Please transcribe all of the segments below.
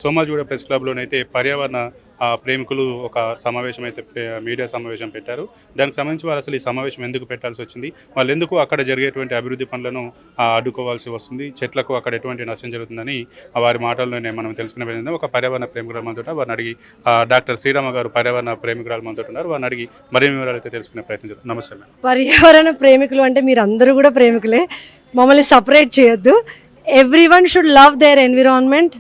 Somajiguda press క్లబ్‌లోనైతే పర్యావరణ ప్రేమికులు ఒక సమావేశం అయితే మీడియా సమావేశం పెట్టారు. దానికి సంబంధించి వారు అసలు ఈ సమావేశం ఎందుకు పెట్టాల్సొచ్చింది? వాళ్ళెందుకు అక్కడ జరిగేటువంటి అభివృద్ధి పనులను అడ్డుకోవాల్సి వస్తుంది? చెట్లకు అక్కడ ఎటువంటి నష్టం జరుగుతుందని వారి మాటల్లోనే మనం తెలుసుకునే ప్రయత్నం. ఒక పర్యావరణ ప్రేమికురాలు మనతోటి వారిని అడిగి డాక్టర్ శ్రీరామ గారు పర్యావరణ ప్రేమికురాలు మనతోటి ఉన్నారు. వారిని అడిగి మరిన్ని వివరాలు అయితే తెలుసుకునే ప్రయత్నం చేద్దాం. నమస్తే మేడం. పర్యావరణ ప్రేమికులు అంటే మీరు అందరూ కూడా ప్రేమికులే, మమ్మల్ని సపరేట్ చేయొద్దు. Everyone should love their environment,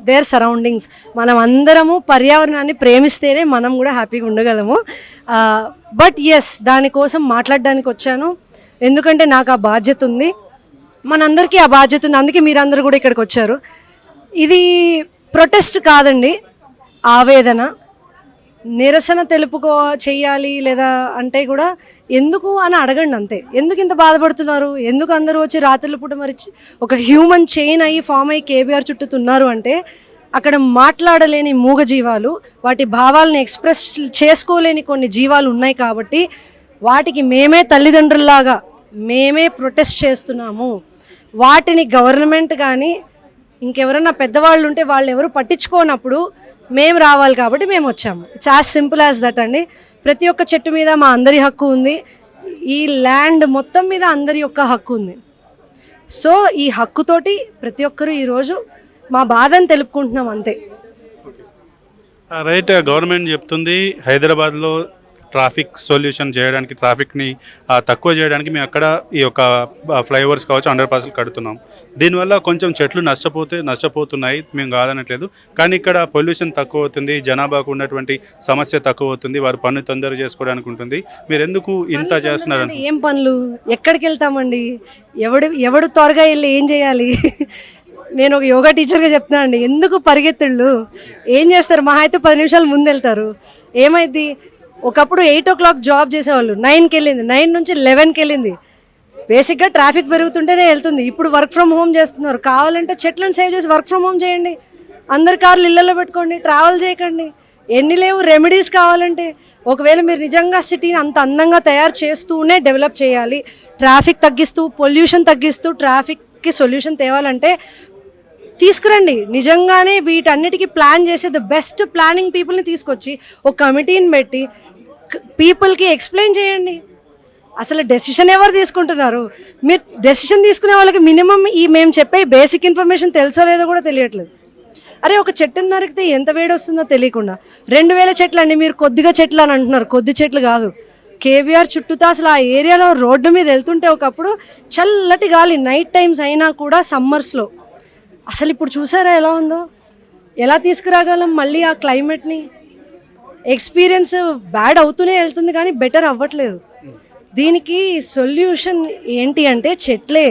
their surroundings. మనం అందరము పర్యావరణాన్ని ప్రేమిస్తేనే మనం కూడా హ్యాపీగా ఉండగలము. బట్ ఎస్, దానికోసం మాట్లాడడానికి వచ్చాను. ఎందుకంటే నాకు ఆ బాధ్యత ఉంది, మనందరికీ ఆ బాధ్యత ఉంది. అందుకే మీరందరూ కూడా ఇక్కడికి వచ్చారు. ఇది ప్రొటెస్ట్ కాదండి, ఆవేదన, నిరసన చెయ్యాలి లేదా అంటే కూడా ఎందుకు అని అడగండి అంతే. ఎందుకు ఇంత బాధపడుతున్నారు, ఎందుకు అందరూ వచ్చి రాత్రుల పూట మరి ఒక హ్యూమన్ చైన్ అయ్యి ఫామ్ అయ్యి కేబీఆర్ చుట్టుతున్నారు అంటే అక్కడ మాట్లాడలేని మూగజీవాలు, వాటి భావాలను ఎక్స్ప్రెస్ చేసుకోలేని కొన్ని జీవాలు ఉన్నాయి. కాబట్టి వాటికి మేమే తల్లిదండ్రుల్లాగా మేమే ప్రొటెస్ట్ చేస్తున్నాము. వాటిని గవర్నమెంట్ కానీ ఇంకెవరన్నా పెద్దవాళ్ళు ఉంటే వాళ్ళు ఎవరు పట్టించుకోనప్పుడు మేము రావాలి కాబట్టి మేము వచ్చాము. It's as simple as that అండి. ప్రతి ఒక్క చెట్టు మీద మా అందరి హక్కు ఉంది. ఈ ల్యాండ్ మొత్తం మీద అందరి యొక్క హక్కు ఉంది. సో ఈ హక్కుతోటి ప్రతి ఒక్కరూ ఈరోజు మా బాధను తెలుపుకుంటున్నాం అంతే. రైట్. గవర్నమెంట్ చెప్తుంది హైదరాబాద్లో ట్రాఫిక్ సొల్యూషన్ చేయడానికి, ట్రాఫిక్ని తక్కువ చేయడానికి మేము అక్కడ ఈ యొక్క ఫ్లైఓవర్స్ కావచ్చు, అండర్ పాస్లు కడుతున్నాం. దీనివల్ల కొంచెం చెట్లు నష్టపోతున్నాయి, మేము కాదనట్లేదు. కానీ ఇక్కడ పొల్యూషన్ తక్కువ అవుతుంది, జనాభాకు ఉన్నటువంటి సమస్య తక్కువ అవుతుంది, వారు పన్ను తొందర చేసుకోవడానికి ఉంటుంది. మీరు ఎందుకు ఇంత చేస్తున్నారు? ఏం పనులు, ఎక్కడికి వెళ్తామండి? ఎవడు త్వరగా వెళ్ళి ఏం చేయాలి? నేను ఒక యోగా టీచర్గా చెప్తున్నాను అండి, ఎందుకు పరిగెత్తుళ్ళు? ఏం చేస్తారు? మహా అయితే 10 నిమిషాలు ముందు వెళ్తారు. ఏమైంది? ఒకప్పుడు 8 o'clock జాబ్ చేసేవాళ్ళు 9కి వెళ్ళింది, 9 నుంచి 11కి వెళ్ళింది. బేసిక్గా ట్రాఫిక్ పెరుగుతుంటేనే వెళ్తుంది. ఇప్పుడు వర్క్ ఫ్రమ్ హోమ్ చేస్తున్నారు. కావాలంటే చెట్లను సేవ్ చేసి వర్క్ ఫ్రమ్ హోమ్ చేయండి. అందరి కార్లు ఇళ్లలో పెట్టుకోండి, ట్రావెల్ చేయకండి. ఎన్ని లేవు రెమెడీస్ కావాలంటే. ఒకవేళ మీరు నిజంగా సిటీని అంత అందంగా తయారు చేస్తూనే డెవలప్ చేయాలి, ట్రాఫిక్ తగ్గిస్తూ, పొల్యూషన్ తగ్గిస్తూ ట్రాఫిక్కి సొల్యూషన్ తేవాలంటే తీసుకురండి. నిజంగానే వీటన్నిటికీ ప్లాన్ చేసే ద బెస్ట్ ప్లానింగ్ పీపుల్ని తీసుకొచ్చి ఒక కమిటీని పెట్టి పీపుల్కి ఎక్స్ప్లెయిన్ చేయండి. అసలు డెసిషన్ ఎవరు తీసుకుంటున్నారు? మీరు డెసిషన్ తీసుకునే వాళ్ళకి మినిమం మేము చెప్పే బేసిక్ ఇన్ఫర్మేషన్ తెలుసో లేదో కూడా తెలియట్లేదు. అరే, ఒక చెట్టును నరికితే ఎంత వేడి వస్తుందో తెలియకుండా 2000 చెట్లు అండి, మీరు కొద్దిగా చెట్లు అని అంటున్నారు. కొద్ది చెట్లు కాదు, కేబీఆర్ చుట్టూతా అసలు ఆ ఏరియాలో రోడ్డు మీద వెళ్తుంటే ఒకప్పుడు చల్లటి గాలి, నైట్ టైమ్స్ అయినా కూడా సమ్మర్స్లో. అసలు ఇప్పుడు చూసారా ఎలా ఉందో? ఎలా తీసుకురాగలం మళ్ళీ ఆ క్లైమేట్ని? ఎక్స్పీరియన్స్ బ్యాడ్ అవుతూనే వెళ్తుంది కానీ బెటర్ అవ్వట్లేదు. దీనికి సొల్యూషన్ ఏంటి అంటే చెట్లే.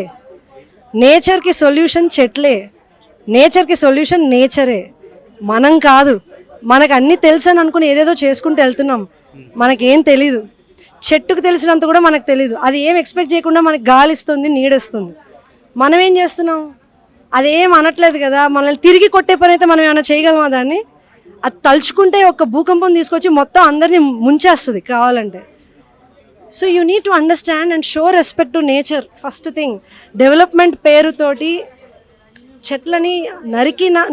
నేచర్కి సొల్యూషన్ చెట్లే, నేచర్కి సొల్యూషన్ నేచరే, మనం కాదు. మనకు అన్నీ తెలుసు అని అనుకుని ఏదేదో చేసుకుంటూ వెళ్తున్నాం. మనకేం తెలీదు. చెట్టుకు తెలిసినంత కూడా మనకు తెలీదు. అది ఏం ఎక్స్పెక్ట్ చేయకుండా మనకి గాలి ఇస్తుంది, నీడొస్తుంది. మనం ఏం చేస్తున్నాం? అదేం అనట్లేదు కదా. మనల్ని తిరిగి కొట్టే పని అయితే మనం ఏమైనా చేయగలమా? దాన్ని అది తలుచుకుంటే ఒక భూకంపం తీసుకొచ్చి మొత్తం అందరినీ ముంచేస్తుంది కావాలంటే. So you need to understand and show respect to nature. First thing, development పేరుతోటి చెట్లని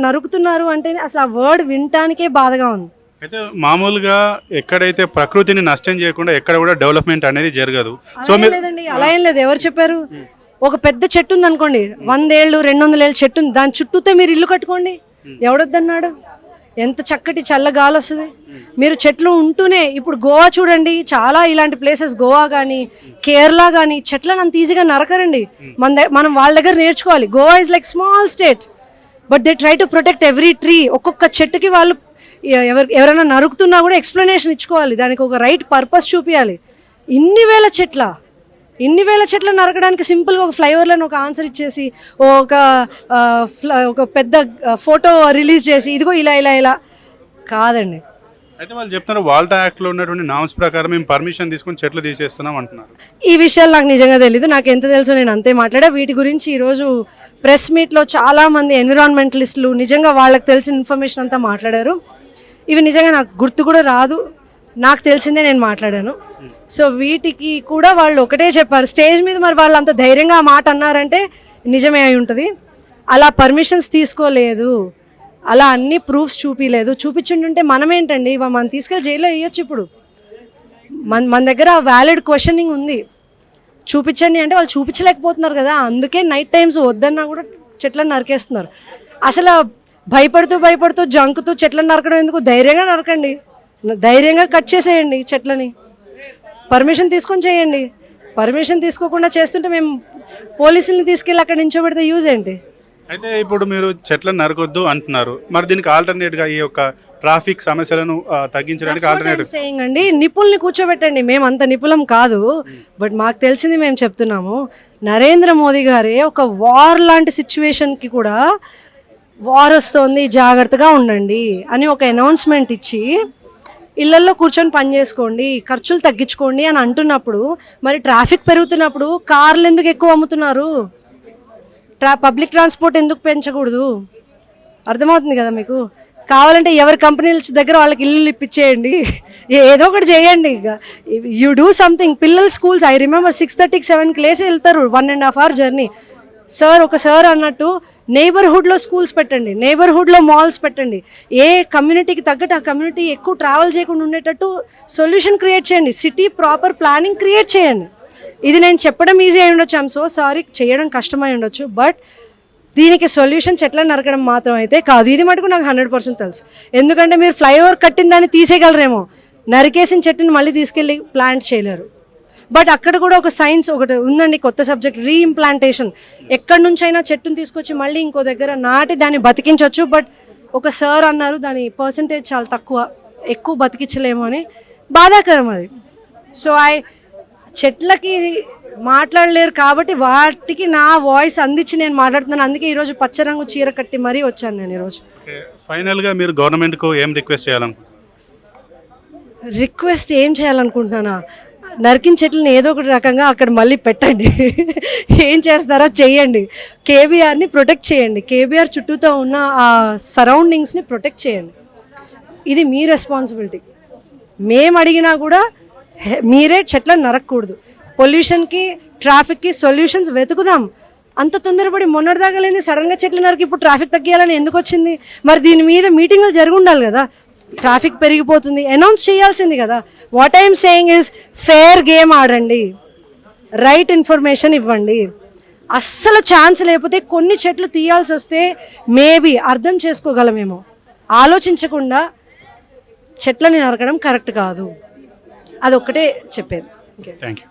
నరుకుతున్నారు అంటే అసలు ఆ వర్డ్ వినటానికే బాధగా ఉంది. అయితే మామూలుగా ఎక్కడైతే ప్రకృతిని నష్టం చేయకుండా ఎక్కడ కూడా డెవలప్మెంట్ అనేది జరగదు. సో లేదండి, అలా ఏం లేదు. ఎవరు చెప్పారు? ఒక పెద్ద చెట్టు ఉంది అనుకోండి, 100 ఏళ్ళు 200 ఏళ్ళు చెట్టు ఉంది, దాని చుట్టూతో మీరు ఇల్లు కట్టుకోండి. ఎవడొద్దన్నాడు? ఎంత చక్కటి చల్ల గాలి వస్తుంది. మీరు చెట్లు ఉంటూనే, ఇప్పుడు గోవా చూడండి, చాలా ఇలాంటి ప్లేసెస్, గోవా కానీ కేరళ కానీ చెట్లను అంత ఈజీగా నరకరండి. మనం వాళ్ళ దగ్గర నేర్చుకోవాలి. Goa is like small state but they try to protect every tree. ఒక్కొక్క చెట్టుకి వాళ్ళు ఎవరైనా నరుకుతున్నా కూడా ఎక్స్ప్లెనేషన్ ఇచ్చుకోవాలి, దానికి ఒక రైట్ పర్పస్ చూపించాలి. ఇన్ని వేల చెట్లు నరకడానికి సింపుల్గా ఒక ఫ్లైఓవర్లను ఒక ఆన్సర్ ఇచ్చేసి ఒక పెద్ద ఫోటో రిలీజ్ చేసి ఇదిగో ఇలా ఇలా ఇలా కాదండి. అయితే వాళ్ళు చెప్తున్నారు వాల్టా యాక్ట్లో ఉన్నటువంటి నామ్స్ ప్రకారం మేము పర్మిషన్ తీసుకుని చెట్లు తీసేస్తున్నాం అంటున్నారు. ఈ విషయాలు నాకు నిజంగా తెలీదు. నాకు ఎంత తెలుసో నేను అంతే మాట్లాడా. వీటి గురించి ఈరోజు ప్రెస్ మీట్లో చాలామంది ఎన్విరాన్మెంటలిస్టులు నిజంగా వాళ్ళకి తెలిసిన ఇన్ఫర్మేషన్ అంతా మాట్లాడారు. ఇవి నిజంగా నాకు గుర్తు కూడా రాదు, నాకు తెలిసిందే నేను మాట్లాడాను. సో వీటికి కూడా వాళ్ళు ఒకటే చెప్పారు స్టేజ్ మీద. మరి వాళ్ళు అంత ధైర్యంగా ఆ మాట అన్నారంటే నిజమే అయి ఉంటుంది. అలా పర్మిషన్స్ తీసుకోలేదు. అలా అన్ని ప్రూఫ్స్ చూపించలేదు. చూపించుంటుంటే మనం ఏంటండి మనం తీసుకెళ్ళి జైల్లో వేయొచ్చు. ఇప్పుడు మన దగ్గర వ్యాలిడ్ క్వశ్చనింగ్ ఉంది, చూపించండి అంటే వాళ్ళు చూపించలేకపోతున్నారు కదా. అందుకే నైట్ టైమ్స్ వద్దన్నా కూడా చెట్లను నరికేస్తున్నారు. అసలు భయపడుతూ జంకుతూ చెట్లను నరకడం ఎందుకు? ధైర్యంగా నరకండి, ధైర్యంగా కట్ చేసేయండి చెట్లని, పర్మిషన్ తీసుకొని చేయండి. పర్మిషన్ తీసుకోకుండా చేస్తుంటే మేము పోలీసుల్ని తీసుకెళ్ళి అక్కడ నించోబెడితే యూజ్ ఏంటి? అయితే ఇప్పుడు మీరు చెట్లను నరకొద్దు అంటున్నారు, మరి దీనికి ఆల్టర్నేట్గా ఈ యొక్క ట్రాఫిక్ సమస్యలను తగ్గించడానికి ఆల్టర్నేటివ్ సేయింగ్ అండి, నిపుణుల్ని కూర్చోబెట్టండి. మేము అంత నిపుణులం కాదు, బట్ మాకు తెలిసింది మేము చెప్తున్నాము. నరేంద్ర మోదీ గారే ఒక వార్ లాంటి సిచ్యువేషన్కి కూడా వార్ వస్తుంది జాగ్రత్తగా ఉండండి అని ఒక అనౌన్స్మెంట్ ఇచ్చి ఇళ్లల్లో కూర్చొని పని చేసుకోండి, ఖర్చులు తగ్గించుకోండి అని అంటున్నప్పుడు, మరి ట్రాఫిక్ పెరుగుతున్నప్పుడు కార్లు ఎందుకు ఎక్కువ అమ్ముతున్నారు? పబ్లిక్ ట్రాన్స్పోర్ట్ ఎందుకు పెంచకూడదు? అర్థమవుతుంది కదా మీకు. కావాలంటే ఎవరి కంపెనీల దగ్గర వాళ్ళకి ఇల్లు ఇప్పించేయండి, ఏదో ఒకటి చేయండి. You do something. పిల్లల స్కూల్స్ ఐ రిమెంబర్ 6:30కి 7కి లేసి వెళ్తారు, 1.5 hour జర్నీ. ఒక సార్ అన్నట్టు నైబర్హుడ్లో స్కూల్స్ పెట్టండి, నైబర్హుడ్లో మాల్స్ పెట్టండి. ఏ కమ్యూనిటీకి తగ్గట్టు ఆ కమ్యూనిటీ ఎక్కువ ట్రావెల్ చేయకుండా ఉండేటట్టు సొల్యూషన్ క్రియేట్ చేయండి. సిటీ ప్రాపర్ ప్లానింగ్ క్రియేట్ చేయండి. ఇది నేను చెప్పడం ఈజీ అయి ఉండొచ్చు, ఐఎమ్ సో సారీ, చేయడం కష్టమై ఉండొచ్చు, బట్ దీనికి సొల్యూషన్ చెట్లను నరకడం మాత్రం అయితే కాదు. ఇది మటుకు నాకు 100% తెలుసు. ఎందుకంటే మీరు ఫ్లైఓవర్ కట్టిన దాన్ని తీసేయగలరేమో, నరికేసిన చెట్టుని మళ్ళీ తీసుకెళ్ళి ప్లాంట్ చేయలేరు. బట్ అక్కడ కూడా ఒక సైన్స్ ఒకటి ఉందండి, కొత్త సబ్జెక్ట్, రీఇంప్లాంటేషన్. ఎక్కడి నుంచి అయినా చెట్టుని తీసుకొచ్చి మళ్ళీ ఇంకో దగ్గర నాటి దాన్ని బతికించవచ్చు. బట్ ఒక సార్ అన్నారు దాని పర్సంటేజ్ చాలా తక్కువ, ఎక్కువ బతికించలేము అని. బాధాకరం అది. సో చెట్లకి మాట్లాడలేరు కాబట్టి వాటికి నా వాయిస్ అందించి నేను మాట్లాడుతున్నాను. అందుకే ఈరోజు పచ్చరంగు చీర కట్టి మరీ వచ్చాను నేను ఈరోజు. ఫైనల్గా మీరు గవర్నమెంట్కు ఏం రిక్వెస్ట్ చేయాలనుకుంటున్నారు? రిక్వెస్ట్ ఏం చేయాలనుకుంటున్నానా? నరికిన చెట్లని ఏదో ఒకటి రకంగా అక్కడ మళ్ళీ పెట్టండి, ఏం చేస్తారో చెయ్యండి. కేబీఆర్ని ప్రొటెక్ట్ చేయండి, కేబీఆర్ చుట్టూతో ఉన్న ఆ సరౌండింగ్స్ని ప్రొటెక్ట్ చేయండి. ఇది మీ రెస్పాన్సిబిలిటీ. మేము అడిగినా కూడా మీరే చెట్లను నరకకూడదు. పొల్యూషన్కి ట్రాఫిక్కి సొల్యూషన్స్ వెతుకుదాం. అంత తొందరపడి మొన్నటిదాకా లేని సడన్గా చెట్లు నరికి ఇప్పుడు ట్రాఫిక్ తగ్గియాలని ఎందుకు వచ్చింది? మరి దీని మీద మీటింగ్లు జరిగి ఉండాలి కదా. ట్రాఫిక్ పెరిగిపోతుంది అనౌన్స్ చేయాల్సింది కదా. What I'm saying is fair game ఆడండి, రైట్ ఇన్ఫర్మేషన్ ఇవ్వండి. అస్సలు ఛాన్స్ లేకపోతే కొన్ని చెట్లు తీయాల్సి వస్తే మేబీ అర్థం చేసుకోగలమేమో. ఆలోచించకుండా చెట్లని నరకడం కరెక్ట్ కాదు. అదొక్కటే చెప్పేది. Thank you.